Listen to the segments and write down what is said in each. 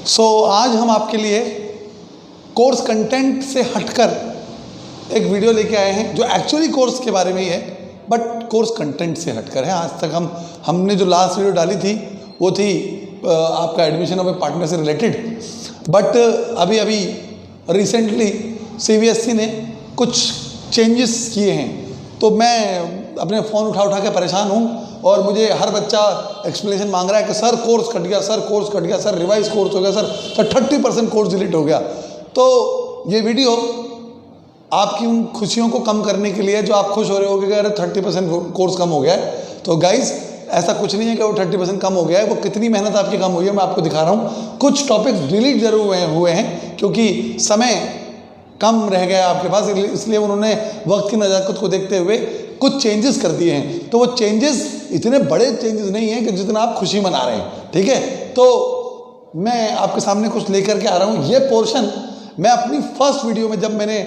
आज हम आपके लिए कोर्स कंटेंट से हटकर एक वीडियो लेके आए हैं जो एक्चुअली कोर्स के बारे में ही है, बट कोर्स कंटेंट से हटकर है। आज तक हमने जो लास्ट वीडियो डाली थी वो थी आपका एडमिशन ऑफ ए पार्टनर से रिलेटेड, बट अभी रिसेंटली CBSE ने कुछ चेंजेस किए हैं, तो मैं अपने फ़ोन उठा के परेशान हूँ और मुझे हर बच्चा एक्सप्लेनेशन मांग रहा है कि सर कोर्स कट गया, सर कोर्स कट गया, सर रिवाइज कोर्स हो गया, सर 30% कोर्स डिलीट हो गया। तो ये वीडियो आपकी उन खुशियों को कम करने के लिए जो आप खुश हो रहे होगे कि अरे 30% कोर्स कम हो गया है। तो गाइज ऐसा कुछ नहीं है कि वो 30% कम हो गया है, वो कितनी मेहनत आपकी कम हुई है मैं आपको दिखा रहा हूँ। कुछ टॉपिक्स डिलीट जरूर हुए हैं क्योंकि समय कम रह गया आपके पास, इसलिए उन्होंने वक्त की नज़ाकत को देखते हुए कुछ चेंजेस कर दिए हैं। तो वो चेंजेस इतने बड़े चेंजेस नहीं हैं कि जितना आप खुशी मना रहे हैं, ठीक है। तो मैं आपके सामने कुछ लेकर के आ रहा हूँ। ये पोर्शन मैं अपनी फर्स्ट वीडियो में जब मैंने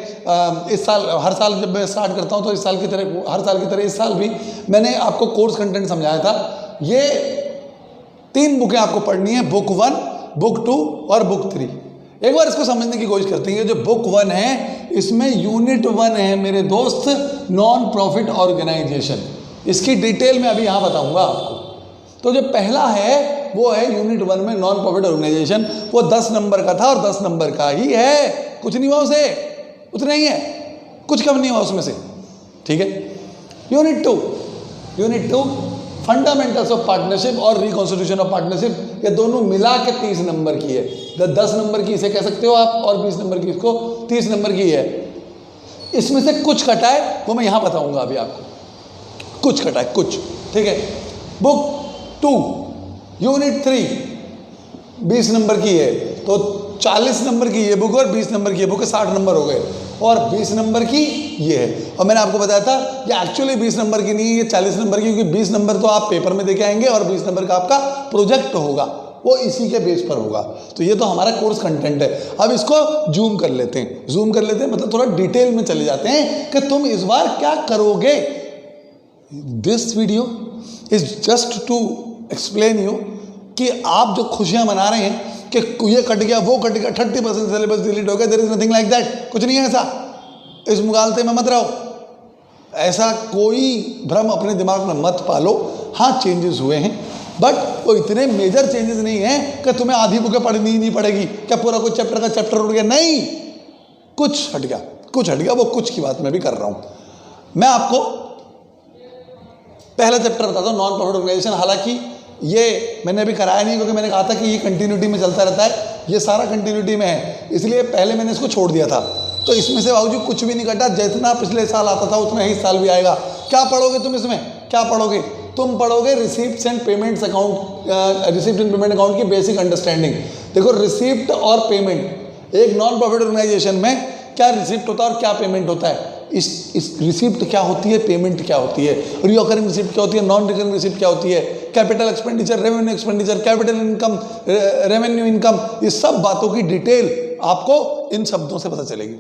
इस साल, हर साल जब मैं स्टार्ट करता हूँ तो इस साल की तरह हर साल की तरह इस साल भी मैंने आपको कोर्स कंटेंट समझाया था। ये 3 बुकें आपको पढ़नी है, बुक 1, बुक 2 और बुक 3। एक बार इसको समझने की कोशिश करते हैं। जो बुक 1 है इसमें यूनिट 1 है मेरे दोस्त, नॉन प्रॉफिट ऑर्गेनाइजेशन। इसकी डिटेल में अभी यहाँ बताऊंगा आपको। तो जो पहला है वो है यूनिट 1 में नॉन प्रॉफिट ऑर्गेनाइजेशन। वो 10 नंबर का था और 10 नंबर का ही है, कुछ नहीं हुआ उसे, उतना ही है, कुछ कम नहीं हुआ उसमें से, ठीक है। यूनिट 2 फंडामेंटल्स ऑफ पार्टनरशिप और रिकॉन्स्टिट्यूशन ऑफ पार्टनरशिप, ये दोनों मिला के 30 नंबर की है। 10 नंबर की इसे कह सकते हो आप और 20 नंबर की इसको, 30 नंबर की है। इसमें से कुछ कटा है वो मैं यहाँ बताऊंगा अभी आपको, कुछ कटा है कुछ, ठीक है। बुक 2 यूनिट 3 20 नंबर की है, तो 40 नंबर की ये बुक और 20 नंबर की ये बुक, 60 नंबर हो गए। और 20 नंबर की ये है, और मैंने आपको बताया था ये एक्चुअली 20 नंबर की नहीं है, ये 40 नंबर की, क्योंकि 20 नंबर तो आप पेपर में देके आएंगे और 20 नंबर का आपका प्रोजेक्ट होगा, वो इसी के बेस पर होगा। तो ये तो हमारा कोर्स कंटेंट है। अब इसको जूम कर लेते हैं, मतलब थोड़ा डिटेल में चले जाते हैं कि तुम इस बार क्या करोगे। This video is just to explain you कि आप जो खुशियां मना रहे हैं कि ये कट गया, वो कट गया, 30% सिलेबस डिलीट हो गया, there is nothing like that, कुछ नहीं है ऐसा। इस मुगालते में मत रहो, ऐसा कोई भ्रम अपने दिमाग में मत पालो। हाँ चेंजेस हुए हैं, बट वो इतने मेजर चेंजेस नहीं हैं कि तुम्हें आधी बुकें पढ़नी ही नहीं पड़ेगी, क्या पूरा कोई चैप्टर का चैप्टर उड़ गया, नहीं, कुछ हट गया। वो कुछ की बात मैं भी कर रहा हूं। मैं आपको पहला चैप्टर बताता हूं, नॉन प्रॉफिट ऑर्गेनाइजेशन। हालांकि ये मैंने अभी कराया नहीं, क्योंकि मैंने कहा था कि ये कंटिन्यूटी में चलता रहता है, ये सारा कंटिन्यूटी में है, इसलिए पहले मैंने इसको छोड़ दिया था। तो इसमें से बाबूजी कुछ भी नहीं कटा, जितना पिछले साल आता था उतना ही साल भी आएगा। क्या पढ़ोगे तुम इसमें, क्या पढ़ोगे? तुम पढ़ोगे receipt and payments account, receipt and payment account की बेसिक अंडरस्टैंडिंग। देखो रिसिप्ट और पेमेंट, एक नॉन प्रॉफिट ऑर्गेनाइजेशन में क्या रिसिप्ट होता है और क्या पेमेंट होता है, इस रिसिप्ट क्या होती है, पेमेंट क्या होती है, रिकरिंग रिसिप्ट क्या होती है, नॉन रिकरिंग रिसिप्ट क्या होती है, capital expenditure, revenue expenditure, capital income, revenue income, ये सब बातों की डिटेल आपको इन शब्दों से पता चलेगी।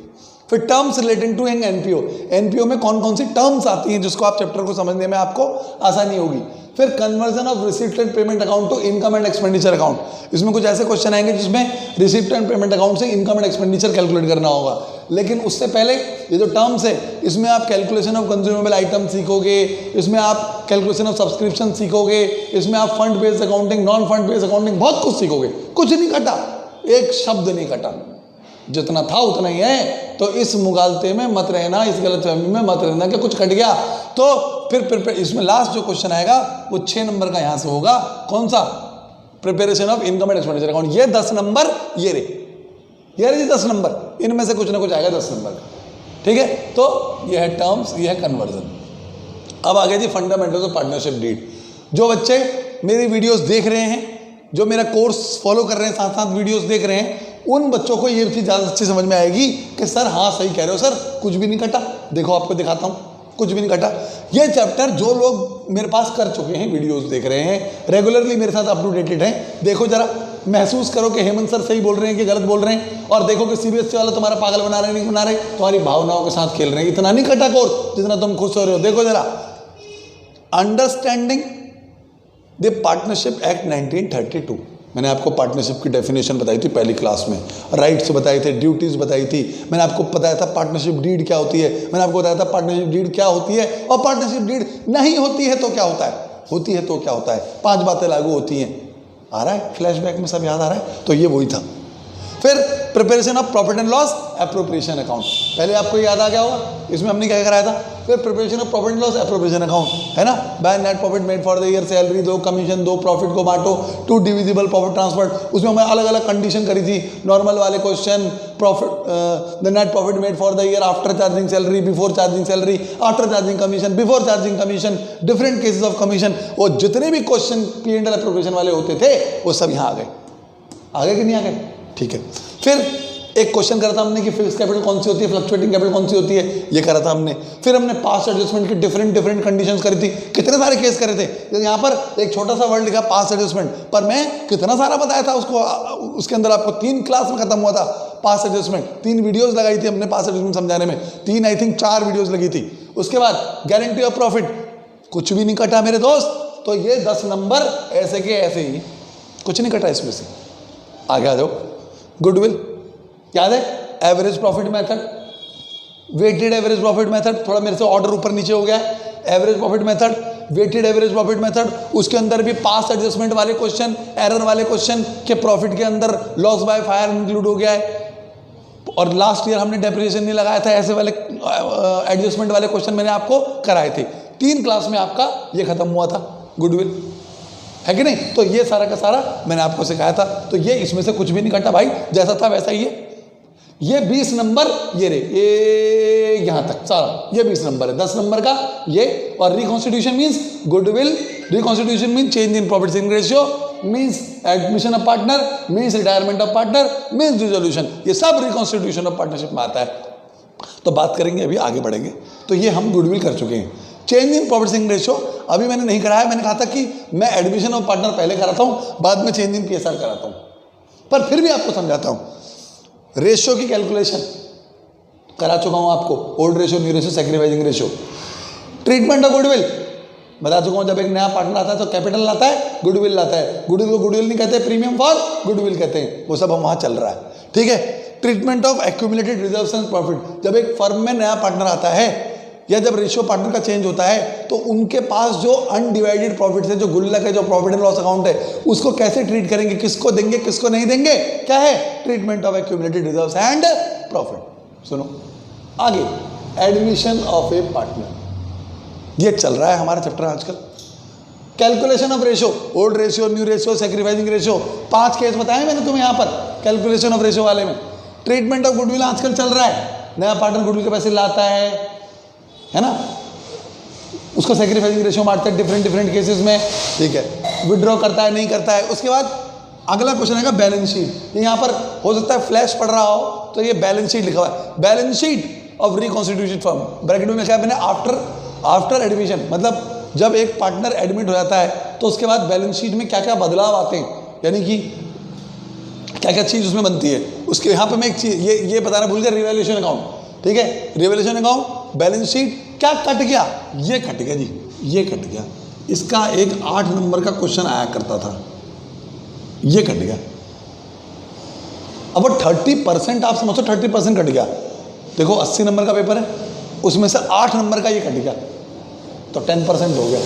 फिर टर्म्स रिलेटिंग टू एनपीओ में कौन कौन सी टर्म्स आती हैं जिसको आप चैप्टर को समझने में आपको आसानी होगी। फिर conversion of receipt and payment account to income and expenditure account. इसमें कुछ ऐसे क्वेश्चन आएंगे जिसमें रिसिप्ट एंड पेमेंट अकाउंट से इनकम एंड एक्सपेंडिचर कैलकुलेट करना होगा। लेकिन उससे पहले ये जो टर्म्स है, इसमें आप कैलकुलेशन ऑफ कंज्यूमेबल आइटम सीखोगे, इसमें आप कैलकुलेशन ऑफ सब्सक्रिप्शन सीखोगे, इसमें आप fund based accounting, non fund based accounting, बहुत कुछ सीखोगे। कुछ नहीं कटा, एक शब्द नहीं कटा, जितना था उतना ही है। तो इस मुगालते में मत रहना, इस गलतफहमी में मत रहना कि कुछ कट गया। तो फिर इसमें लास्ट जो क्वेश्चन आएगा वो 6 नंबर का यहाँ से होगा। कौन सा? Preparation of income and expenditure account. ये 10 नंबर, ये रे जी 10 नंबर, इनमें से कुछ ना कुछ आएगा 10 नंबर का, ठीक है। तो ये है टर्म्स, ये है कन्वर्जन। अब आगे जी फंडामेंटल्स ऑफ पार्टनरशिप डीड। जो बच्चे मेरी वीडियोस देख रहे हैं, जो मेरा कोर्स फॉलो कर रहे हैं, साथ साथ वीडियोस देख रहे हैं, उन बच्चों को ये चीज़ ज़्यादा अच्छी समझ में आएगी कि सर हाँ सही कह रहे हो सर, कुछ भी नहीं कटा। देखो आपको दिखाता हूँ, कुछ भी नहीं कटा। ये चैप्टर जो लोग मेरे पास कर चुके हैं, वीडियोस देख रहे हैं, रेगुलरली मेरे साथ अप टू डेटेड हैं, देखो जरा, महसूस करो कि हेमंत सर सही बोल रहे हैं कि गलत बोल रहे हैं, और देखो कि CBSE वाला तुम्हारा पागल बना रहे नहीं बना रहे, तुम्हारी भावनाओं के साथ खेल रहे हैं। इतना नहीं कटा कोर्स जितना तुम खुश हो रहे हो। देखो जरा, अंडरस्टैंडिंग द पार्टनरशिप एक्ट 1932, मैंने आपको पार्टनरशिप की डेफिनेशन बताई थी पहली क्लास में, राइट्स बताए थे, ड्यूटीज बताई थी, मैंने आपको बताया था पार्टनरशिप डीड क्या होती है, मैंने आपको बताया था पार्टनरशिप डीड क्या होती है, और पार्टनरशिप डीड नहीं होती है तो क्या होता है, होती है तो क्या होता है, 5 बातें लागू होती हैं। आ रहा है फ्लैशबैक में, सब याद आ रहा है? तो ये वही था। फिर preparation of profit and loss appropriation account, पहले आपको याद आ गया होगा, इसमें हमने क्या कराया था। फिर preparation of profit and loss appropriation account, है ना, by net profit made for the year, salary दो, कमीशन दो, प्रॉफिट को बांटो, 2 डिविजिबल प्रॉफिट ट्रांसफर। उसमें हमने अलग अलग कंडीशन करी थी, नॉर्मल वाले question, profit the net profit made for the year after charging salary, before charging salary, after charging commission, before charging commission, different cases of commission. वो जितने भी क्वेश्चन P&L एप्रोप्रिएशन वाले होते थे वो सब यहाँ आ गए कि नहीं आ गए? ठीक है। फिर एक क्वेश्चन करा था हमने कि फिक्स कैपिटल कौन सी होती है, फ्लक्चुएटिंग कैपिटल कौन सी होती है, ये करा था हमने। फिर हमने पास्ट एडजस्टमेंट की डिफरेंट कंडीशंस करी थी, कितने सारे केस करे थे। यहाँ पर एक छोटा सा वर्ड लिखा पास्ट एडजस्टमेंट, पर मैं कितना सारा बताया था उसको, उसके अंदर आपको 3 क्लास में खत्म हुआ था पास्ट एडजस्टमेंट, 3 वीडियोज लगाई थी हमने पास्ट एडजस्टमेंट समझाने में, 3 आई थिंक 4 वीडियोज लगी थी। उसके बाद गारंटी ऑफ प्रॉफिट, कुछ भी नहीं कटा मेरे दोस्त, तो ये 10 नंबर ऐसे के ऐसे ही, कुछ नहीं कटा इसमें से। आगे आ जाओ, गुडविल याद है, average profit method, weighted average profit method, थोड़ा मेरे से ऑर्डर ऊपर नीचे हो गया है, average profit method, weighted average profit method, उसके अंदर भी पास्ट एडजस्टमेंट वाले क्वेश्चन, एरर वाले क्वेश्चन के प्रॉफिट के अंदर लॉस बाय फायर इंक्लूड हो गया है, और लास्ट ईयर हमने डेप्रिसिएशन नहीं लगाया था, ऐसे वाले एडजस्टमेंट वाले क्वेश्चन मैंने आपको कराए थे। 3 क्लास में आपका ये खत्म हुआ था गुडविल, है कि नहीं? तो ये सारा का सारा मैंने आपको सिखाया था, तो ये इसमें से कुछ भी नहीं कटा भाई, जैसा था वैसा ही है। ये 20 नंबर ये रे, ये यहां तक सारा ये 20 नंबर है, 10 नंबर का ये। और reconstitution means goodwill, reconstitution means change in profit sharing ratio, means admission of partner, means retirement of partner, means dissolution, ये सब रिकॉन्स्टिट्यूशन ऑफ पार्टनरशिप में आता है। तो बात करेंगे, अभी आगे बढ़ेंगे। तो ये हम गुडविल कर चुके हैं। Change in profit sharing ratio अभी मैंने नहीं कराया, मैंने कहा था कि मैं एडमिशन ऑफ पार्टनर पहले कराता हूं, बाद में चेंज इन PSR कराता हूं, पर फिर भी आपको समझाता हूं। रेशियो की कैलकुलेशन करा चुका हूं आपको, old ratio, new ratio, sacrificing ratio. Treatment of goodwill बता चुका हूं, जब एक नया पार्टनर आता है तो कैपिटल लाता है, गुडविल लाता है। गुडविल को गुडविल नहीं कहते, प्रीमियम फॉर गुडविल कहते हैं, वो सब हम वहां चल रहा है, ठीक है। Treatment of accumulated reserves and profit, जब एक फर्म में नया पार्टनर आता है या जब रेशियो पार्टनर का चेंज होता है तो उनके पास जो अनडिवाइडेड प्रॉफिट है, जो गुल्लक है, जो प्रॉफिट एंड लॉस अकाउंट है, उसको कैसे ट्रीट करेंगे, किसको देंगे, किसको नहीं देंगे, क्या है treatment of accumulated reserves and profit. सुनो आगे, एडमिशन ऑफ ए पार्टनर, ये चल रहा है हमारा चैप्टर आजकल। Calculation of ratio, old ratio, new ratio, sacrificing ratio, 5 case बताए मैंने तुम्हें यहाँ पर कैलकुलेशन ऑफ रेशियो वाले में। ट्रीटमेंट ऑफ गुडविल आजकल चल रहा है, नया पार्टनर गुडविल के पैसे लाता है ना, उसको सैक्रिफाइसिंग रेशियो मारते हैं डिफरेंट केसेस में, ठीक है। विड्रॉ करता है, नहीं करता है। उसके बाद अगला क्वेश्चन आएगा बैलेंस शीट। यहाँ पर हो सकता है फ्लैश पढ़ रहा हो तो ये बैलेंस शीट लिखा हुआ है, balance sheet of reconstituted firm, bracket में लिखा है मैंने आफ्टर एडमिशन, मतलब जब एक पार्टनर एडमिट हो जाता है तो उसके बाद बैलेंस शीट में क्या क्या बदलाव आते हैं, यानी कि क्या क्या चीज़ उसमें बनती है। उसके यहाँ पे मैं एक चीज़ ये बताना भूल गया, रिवैल्यूएशन अकाउंट, ठीक है। रिवैल्यूएशन अकाउंट, बैलेंस शीट, क्या कट गया, ये कट गया जी, ये कट गया। इसका एक 8 नंबर का क्वेश्चन आया करता था, ये कट गया। अब 30% आप समझो, 30% कट गया। देखो 80 नंबर का पेपर है, उसमें से 8 नंबर का ये कट गया, तो 10% हो गया।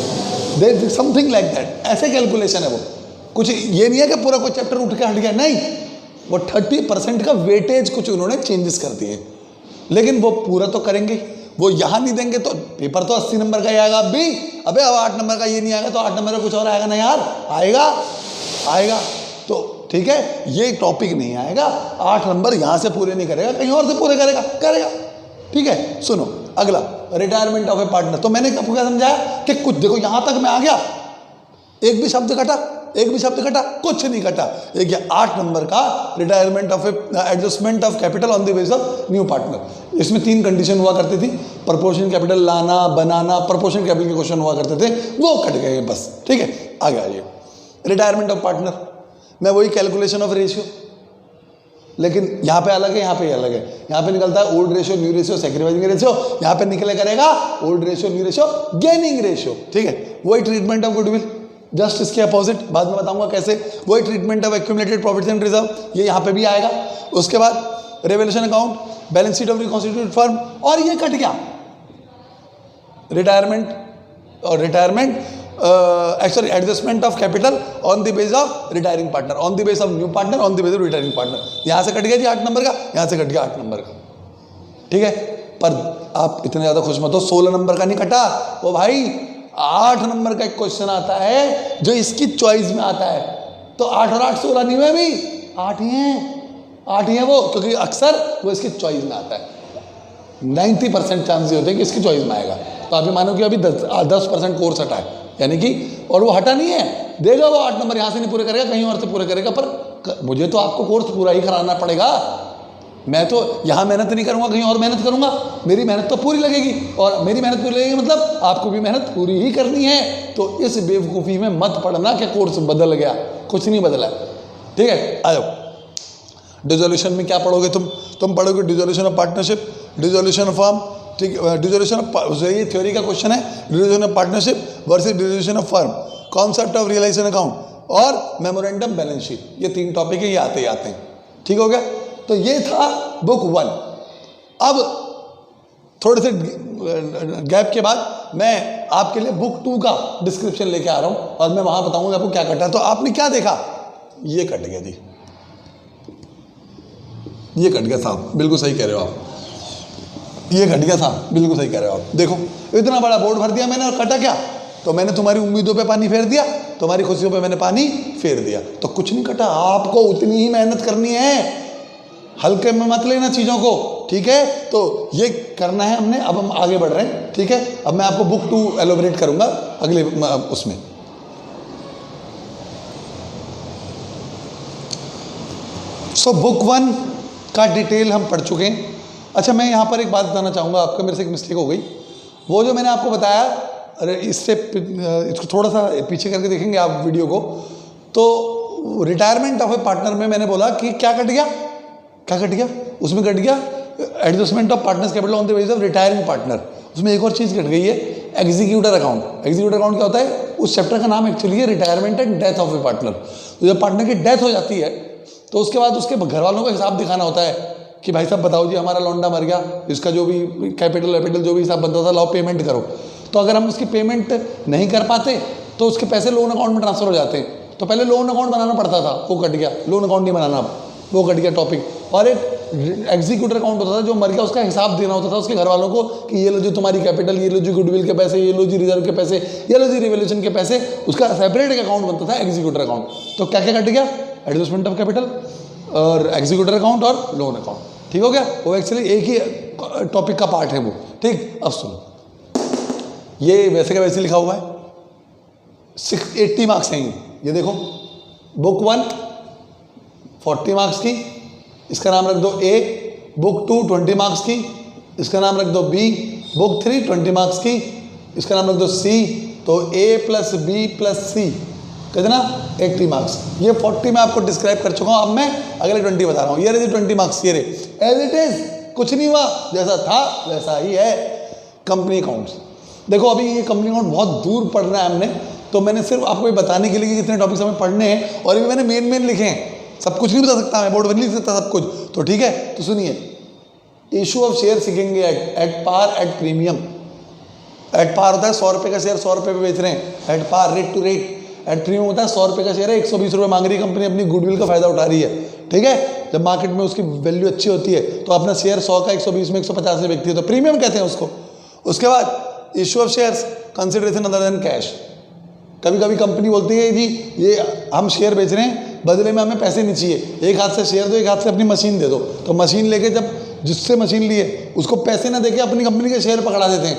देयर समथिंग लाइक दैट, ऐसे कैलकुलेशन है वो। कुछ ये नहीं है कि पूरा कोई चैप्टर उठ के हट गया, नहीं, वो 30% का वेटेज कुछ उन्होंने चेंजेस कर दिए, लेकिन वो पूरा तो करेंगे। वो यहाँ नहीं देंगे तो पेपर तो 80 नंबर का ही आएगा। अभी अबे अब 8 नंबर का ये नहीं आएगा तो 8 नंबर का कुछ और आएगा ना यार, आएगा तो ठीक है, ये टॉपिक नहीं आएगा। 8 नंबर यहाँ से पूरे नहीं करेगा, कहीं और से पूरे करेगा, ठीक है। सुनो अगला, रिटायरमेंट ऑफ ए पार्टनर। तो मैंने आपको क्या समझाया कि कुछ देखो यहाँ तक मैं आ गया, एक भी शब्द कटा, कुछ नहीं कटा। एक 8 नंबर का retirement of adjustment of capital on the basis of new partner. इसमें 3 कंडीशन हुआ करती थी, प्रोपोर्शन कैपिटल लाना, बनाना, प्रोपोर्शन कैपिटल के क्वेश्चन हुआ करते थे, वो कट गए बस, ठीक है। आगे आइए, रिटायरमेंट ऑफ पार्टनर में वही कैलकुलेशन ऑफ रेशियो, लेकिन यहाँ पे अलग है, यहाँ पे अलग है। यहाँ पे निकलता है old ratio, new ratio, sacrificing ratio, यहाँ पे निकले करेगा old ratio, new ratio, gaining ratio, ठीक है। वही ट्रीटमेंट ऑफ गुडविल, जस्ट इसके अपोजिट, बाद में बताऊंगा कैसे। वही treatment of accumulated profits and reserve, ये यहाँ पे भी आएगा। उसके बाद revolution account, balance sheet of reconstituted firm, और ये कट गया रिटायरमेंट, और retirement actually adjustment of capital on the base of retiring partner, on the base of new partner, on the base of retiring partner. यहाँ से cut गया जी 8 number का, यहाँ से कट गया 8 नंबर का, ठीक है। पर आप इतने ज़्यादा खुश मत हो, 16 नंबर का नहीं कटा वो भाई, 8 नंबर का एक क्वेश्चन आता है जो इसकी चॉइस में आता है। तो 8 और 8 16 नहीं हुए अभी, 8 ही है वो, क्योंकि अक्सर वो इसकी चॉइस में आता है। 90% चांस ये होते हैं कि इसकी चॉइस में आएगा। तो आप ये मानो कि अभी 10% कोर्स हटा है, यानी कि, और वो हटा नहीं है, देगा वो 8 नंबर यहाँ से नहीं पूरे करेगा, कहीं और से पूरे करेगा। पर मुझे तो आपको कोर्स पूरा ही कराना पड़ेगा, मैं तो यहाँ मेहनत नहीं करूँगा, कहीं और मेहनत करूँगा। मेरी मेहनत तो पूरी लगेगी, और मेरी मेहनत पूरी लगेगी मतलब आपको भी मेहनत पूरी ही करनी है। तो इस बेवकूफ़ी में मत पड़ना कि कोर्स बदल गया, कुछ नहीं बदला, ठीक है। आ जाओ, डिसोल्यूशन में क्या पढ़ोगे तुम पढ़ोगे dissolution of partnership, dissolution of firm, ठीक, डिसोल्यूशन ऑफ, ये थ्योरी का क्वेश्चन है, dissolution of partnership versus dissolution of firm, concept of realisation account और मेमोरेंडम बैलेंस शीट। ये 3 टॉपिक है, ये आते ही आते हैं, ठीक हो गया। तो ये था बुक 1। अब थोड़े से गैप के बाद मैं आपके लिए बुक 2 का डिस्क्रिप्शन लेके आ रहा हूं, और मैं वहां बताऊंगा आपको क्या कटा है। तो आपने क्या देखा, ये कट गया जी, ये कट गया साहब, बिल्कुल सही कह रहे हो आप, ये कट गया साहब, बिल्कुल सही कह रहे हो आप। देखो इतना बड़ा बोर्ड भर दिया मैंने, और कटा क्या, तो मैंने तुम्हारी उम्मीदों पे पानी फेर दिया, तुम्हारी खुशियों पे मैंने पानी फेर दिया, तो कुछ नहीं कटा। आपको उतनी ही मेहनत करनी है, हल्के में मत लेना चीज़ों को, ठीक है। तो ये करना है हमने, अब हम आगे बढ़ रहे हैं, ठीक है। अब मैं आपको बुक 2 एलोबरेट करूंगा अगले उसमें। सो बुक 1 का डिटेल हम पढ़ चुके हैं। अच्छा, मैं यहाँ पर एक बात बताना चाहूँगा आपको, मेरे से एक मिस्टेक हो गई। वो जो मैंने आपको बताया, अरे इससे इसको थोड़ा सा पीछे करके देखेंगे आप वीडियो को, तो रिटायरमेंट ऑफ ए पार्टनर में मैंने बोला कि क्या कट गया, क्या कट गया, उसमें कट गया adjustment of partners capital on the basis of retiring partner. उसमें एक और चीज़ कट गई है, एग्जीक्यूटर अकाउंट। एग्जीक्यूटर अकाउंट क्या होता है, उस चैप्टर का नाम एक्चुअली है retirement and death of A partner. तो जब पार्टनर की डेथ हो जाती है तो उसके बाद उसके घर वालों को हिसाब दिखाना होता है कि भाई साहब बताओ जी, हमारा लौंडा मर गया, इसका जो भी कैपिटल जो भी हिसाब बनता था, लाओ पेमेंट करो। तो अगर हम उसकी पेमेंट नहीं कर पाते तो उसके पैसे लोन अकाउंट में ट्रांसफर हो जाते हैं। तो पहले लोन अकाउंट बनाना पड़ता था, वो कट गया, लोन अकाउंट नहीं बनाना, वो कट गया टॉपिक। और एक एग्जीक्यूटर अकाउंट होता था, जो मर गया उसका हिसाब देना होता था उसके घर वालों को कि ये लो जी तुम्हारी कैपिटल, ये लो जी गुडविल के पैसे, ये लो जी रिजर्व के पैसे, ये लो जी रिवोल्यूशन के पैसे। उसका सेपरेट एक अकाउंट बनता था एग्जीक्यूटर अकाउंट। तो क्या क्या कट गया, एडजस्टमेंट ऑफ कैपिटल और एग्जीक्यूटर अकाउंट और लोन अकाउंट, ठीक हो गया। वो एक्चुअली एक ही टॉपिक का पार्ट है वो, ठीक। अब सुनो, ये वैसे का वैसे लिखा हुआ है, 80 मार्क्स हैं ये देखो। बुक 1 40 मार्क्स की, इसका नाम रख दो A। बुक 2 20 मार्क्स की, इसका नाम रख दो B। बुक 3 20 मार्क्स की, इसका नाम रख दो C। तो A + B + C कितना, 80 मार्क्स। ये 40 में आपको डिस्क्राइब कर चुका हूँ, अब मैं अगले 20 बता रहा हूँ। ये रही 20 मार्क्स, ये रहे एज इट इज, कुछ नहीं हुआ, जैसा था वैसा ही है। कंपनी अकाउंट्स देखो, अभी ये कंपनी अकाउंट बहुत दूर पढ़ना है हमने, तो मैंने सिर्फ आपको ये बताने के लिए कि कितने टॉपिक्स हमें पढ़ने हैं, और ये मैंने मेन लिखे हैं। सब कुछ नहीं बता सकता मैं, बोर्ड पर नहीं लिख सकता सब कुछ, तो ठीक है। तो सुनिए, इशू ऑफ शेयर सीखेंगे at par at premium. At par होता है 100 रुपये का शेयर 100 रुपये पे बेच रहे हैं, at par rate to rate. At premium होता है 100 रुपये का शेयर है 120 रुपये मांग रही है कंपनी, अपनी गुडविल का फायदा उठा रही है, ठीक है। जब मार्केट में उसकी वैल्यू अच्छी होती है तो अपना शेयर 100 का 120 में 150 में बिकती है, तो प्रीमियम कहते हैं उसको। उसके बाद issue of shares consideration other than cash. कभी कभी कंपनी बोलती है जी ये हम शेयर बेच रहे हैं, बदले में हमें पैसे नहीं चाहिए, एक हाथ से शेयर दो, एक हाथ से अपनी मशीन दे दो। तो मशीन लेके जब जिससे मशीन लिए उसको पैसे ना देके अपनी कंपनी के शेयर पकड़ा देते हैं,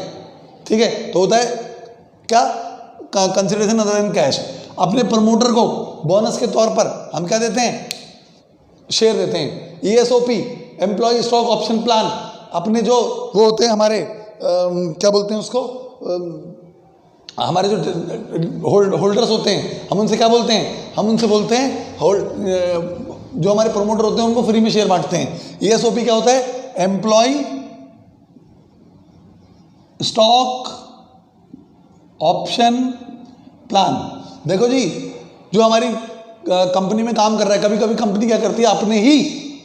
ठीक है। तो होता है क्या, कंसिडरेशन अदर देन कैश। अपने प्रमोटर को बोनस के तौर पर हम क्या देते हैं, शेयर देते हैं। ESOP employee stock option plan, अपने जो वो होते हैं हमारे क्या बोलते हैं उसको, हमारे जो होल्डर्स होते हैं, हम उनसे क्या बोलते हैं, हम उनसे बोलते हैं जो हमारे प्रमोटर होते हैं उनको फ्री में शेयर बांटते हैं। ESOP क्या होता है, एम्प्लॉय स्टॉक ऑप्शन प्लान। देखो जी, जो हमारी कंपनी में काम कर रहा है, कभी कभी कंपनी क्या करती है, अपने ही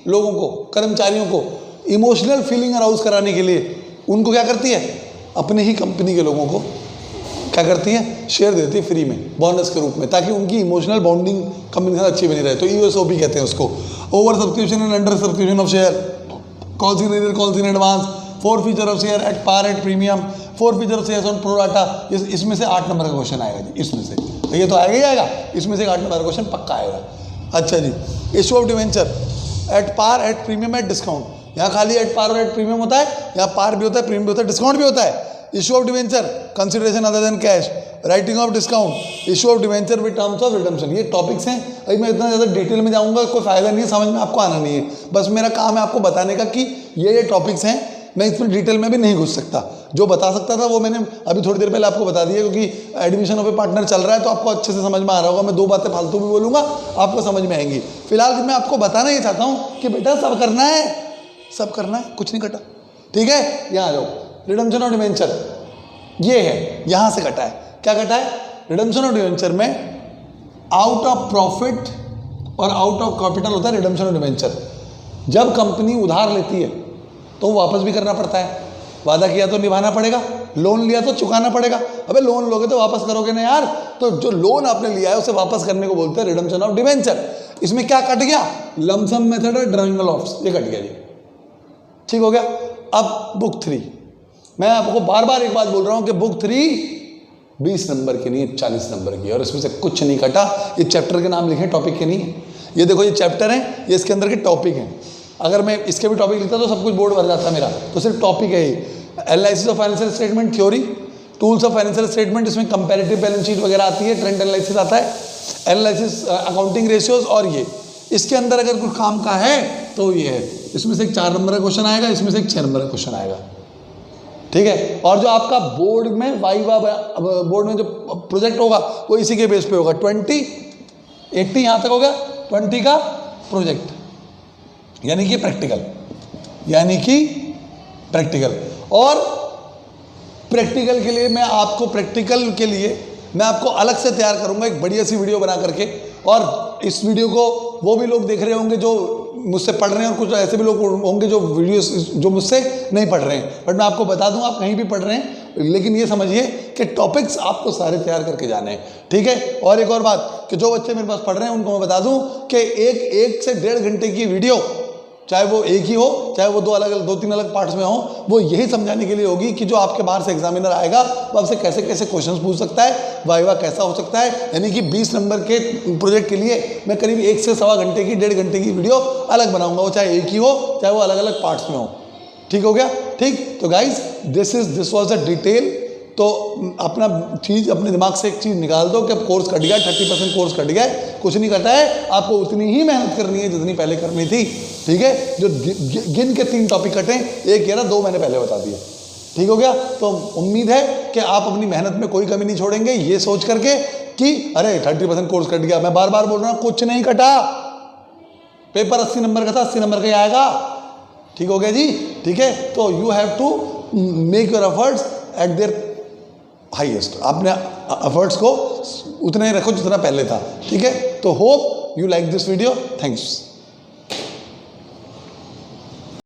लोगों को, कर्मचारियों को इमोशनल फीलिंग अराउज कराने के लिए उनको क्या करती है, अपने ही कंपनी के लोगों को क्या करती है, शेयर देती है फ्री में बोनस के रूप में, ताकि उनकी इमोशनल बॉन्डिंग कंपनी के साथ अच्छी बनी रहे। तो ESOP कहते हैं उसको, over subscription and under subscription of share, calls in arrear, calls in advance, 4 feature of share at par at premium, 4 feature of share on pro rata. इसमें से 8 नंबर का क्वेश्चन आएगा जी, इसमें से तो ये तो आएगा ही आएगा, इसमें से 8 नंबर का क्वेश्चन पक्का आएगा। अच्छा जी, issue of debenture at par at premium at discount. यहाँ खाली एट पार और एट प्रीमियम होता है, यहाँ पार भी होता है, प्रीमियम भी होता है, डिस्काउंट भी होता है। Issue of debenture consideration other than cash, writing of discount, issue of debenture with terms of redemption. ये टॉपिक्स हैं। अभी मैं इतना ज़्यादा डिटेल में जाऊंगा कोई फायदा नहीं है, समझ में आपको आना नहीं है। बस मेरा काम है आपको बताने का कि ये टॉपिक्स हैं। मैं इसमें डिटेल में भी नहीं घुस सकता, जो बता सकता था वो मैंने अभी थोड़ी देर पहले आपको बता दिया, क्योंकि एडमिशन ऑफ ए पार्टनर चल रहा है तो आपको अच्छे से समझ में आ रहा होगा। मैं 2 बातें फालतू भी बोलूँगा, आपको समझ में आएंगी। फिलहाल मैं आपको बताना ये चाहता हूँ कि बेटा सब करना है, सब करना है, कुछ नहीं कटा, ठीक है। यहाँ आ जाओ, रिडम्पशन ऑफ डिवेंचर ये है, यहाँ से कटा है। क्या कटा है, रिडम्पशन ऑफ डिवेंचर में आउट ऑफ प्रॉफिट और आउट ऑफ कैपिटल होता है रिडम्पशन ऑफ डिवेंचर। जब कंपनी उधार लेती है तो वापस भी करना पड़ता है, वादा किया तो निभाना पड़ेगा, लोन लिया तो चुकाना पड़ेगा। अबे लोन लोगे तो वापस करोगे ना यार, तो जो लोन आपने लिया है उसे वापस करने को बोलते हैं रिडम्पशन ऑफ डिवेंचर। इसमें क्या कट गया, लमसम मेथड और ड्राइंग लॉफ्ट्स, ये कट गया जी, ठीक हो गया। अब बुक 3, मैं आपको बार बार एक बात बोल रहा हूं कि बुक 3 20 नंबर की नहीं, 40 नंबर की, और इसमें से कुछ नहीं कटा। ये चैप्टर के नाम लिखे, टॉपिक के नहीं। ये देखो, ये चैप्टर है, ये इसके अंदर के टॉपिक हैं। अगर मैं इसके भी टॉपिक लिखता तो सब कुछ बोर्ड भर जाता मेरा, तो सिर्फ टॉपिक है ये। Analysis of financial statement theory, tools of financial statement, इसमें कंपैरेटिव बैलेंस शीट वगैरह आती है, ट्रेंड एनालिसिस आता है, एनालिसिस अकाउंटिंग रेशियोज, और ये इसके अंदर अगर कुछ काम का है तो ये है। इसमें से एक 4 नंबर का क्वेश्चन आएगा, इसमें से एक 6 नंबर का क्वेश्चन आएगा, ठीक है। और जो आपका बोर्ड में वाइवा, बोर्ड में जो प्रोजेक्ट होगा वो इसी के बेस पे होगा। 80 यहाँ तक हो गया, 20 का प्रोजेक्ट यानी कि प्रैक्टिकल, यानी कि प्रैक्टिकल। और प्रैक्टिकल के लिए मैं आपको, प्रैक्टिकल के लिए मैं आपको अलग से तैयार करूंगा एक बढ़िया सी वीडियो बना करके। और इस वीडियो को वो भी लोग देख रहे होंगे जो मुझसे पढ़ रहे हैं, और कुछ ऐसे भी लोग होंगे जो वीडियोस जो मुझसे नहीं पढ़ रहे हैं। बट मैं आपको बता दूं, आप कहीं भी पढ़ रहे हैं, लेकिन ये समझिए कि टॉपिक्स आपको सारे तैयार करके जाने हैं, ठीक है। और एक और बात कि जो बच्चे मेरे पास पढ़ रहे हैं उनको मैं बता दूं कि एक से 1.5 घंटे की वीडियो, चाहे वो एक ही हो, चाहे वो 2-3 अलग पार्ट्स में हो, वो यही समझाने के लिए होगी कि जो आपके बाहर से एग्जामिनर आएगा वो आपसे कैसे कैसे क्वेश्चंस पूछ सकता है, वाइवा कैसा हो सकता है। यानी कि 20 नंबर के प्रोजेक्ट के लिए मैं करीब 1 से सवा घंटे की, 1.5 घंटे की वीडियो अलग बनाऊंगा, वो चाहे एक ही हो, चाहे वो अलग अलग पार्ट्स में हो, ठीक हो गया, ठीक। तो guys this was a detail. तो अपना चीज़, अपने दिमाग से एक चीज़ निकाल दो कि कोर्स कट गया, 30% कोर्स कट गया है, कुछ नहीं कटा है, आपको उतनी ही मेहनत करनी है जितनी पहले करनी थी, ठीक है। जो गिन के 3 टॉपिक कटे, एक या 2 मैंने पहले बता दिए, ठीक हो गया। तो उम्मीद है कि आप अपनी मेहनत में कोई कमी नहीं छोड़ेंगे, ये सोच करके कि अरे 30% कोर्स कट गया। मैं बार बार बोल रहा हूँ, कुछ नहीं कटा, पेपर 80 नंबर का था, 80 नंबर का ही आएगा, ठीक हो गया जी, ठीक है। तो you have to make your efforts at their highest, आपने एफर्ट्स को उतने ही रखो जितना पहले था, ठीक है। तो hope you like this video, thanks.